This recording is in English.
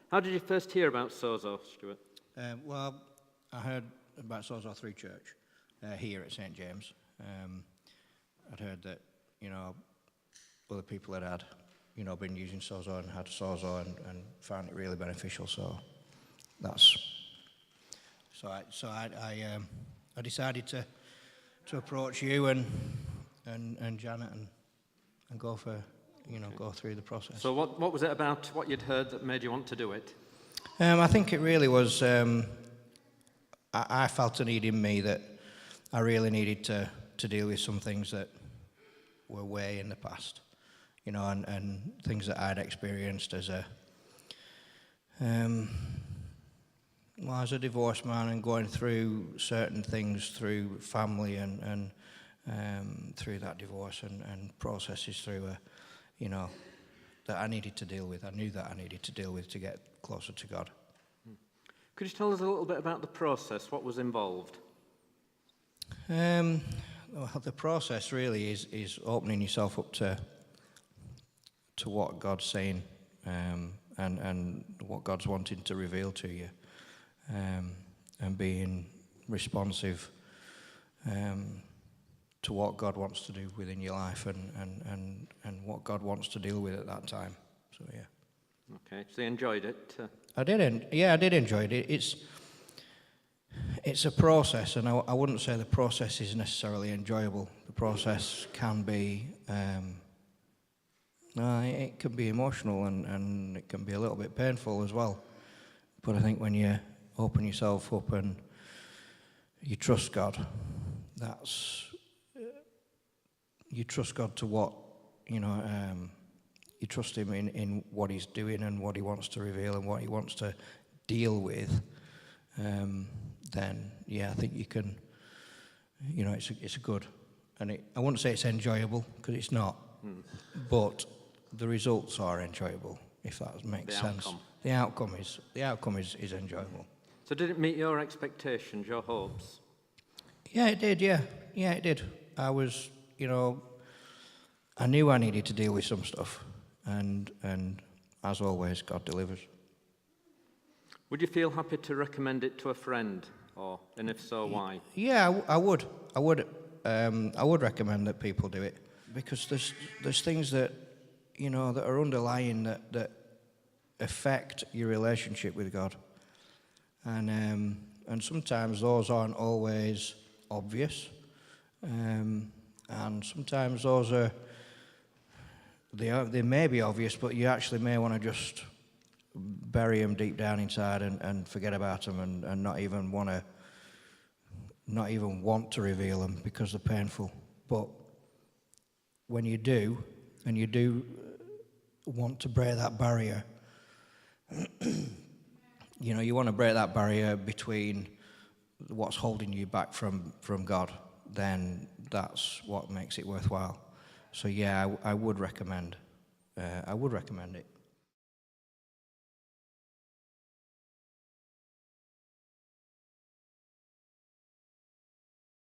How did you first hear about Sozo, Stuart? Well, I heard about Sozo through church here at St James. I'd heard that, other people had been using Sozo and had Sozo and found it really beneficial. So I decided to approach you and Janet and go for go through the process. So what was it about what you'd heard that made you want to do it? I think it really was. I felt a need in me that I really needed to deal with some things that were way in the past, and things that I'd experienced as a divorced man and going through certain things through family and through that divorce and processes through that I needed to deal with. I knew that I needed to deal with to get closer to God. Could you tell us a little bit about the process? What was involved? Well, the process really is opening yourself up to what God's saying and what God's wanting to reveal to you, and being responsive to what God wants to do within your life and what God wants to deal with at that time. So yeah. Okay, so you enjoyed it? I did enjoy it. It's a process, and I wouldn't say the process is necessarily enjoyable. The process can be, it can be emotional and it can be a little bit painful as well. But I think when you open yourself up and you trust God, you trust God to what, you trust Him in what He's doing and what He wants to reveal and what He wants to deal with, then, yeah, I think you can, it's good. And I wouldn't say it's enjoyable, because it's not, but the results are enjoyable, if that makes sense. The outcome is enjoyable. So did it meet your expectations, your hopes? Yeah, it did, yeah. Yeah, it did. I was, I knew I needed to deal with some stuff, and as always, God delivers. Would you feel happy to recommend it to a friend, and if so, why? Yeah, I would. I would recommend that people do it, because there's things that that are underlying that affect your relationship with God, and sometimes those aren't always obvious, and sometimes those are. They may be obvious, but you actually may want to just bury them deep down inside and forget about them and not even want to reveal them because they're painful. But when you do, and you do want to break that barrier, you want to break that barrier between what's holding you back from God, then that's what makes it worthwhile. So yeah, I would recommend it.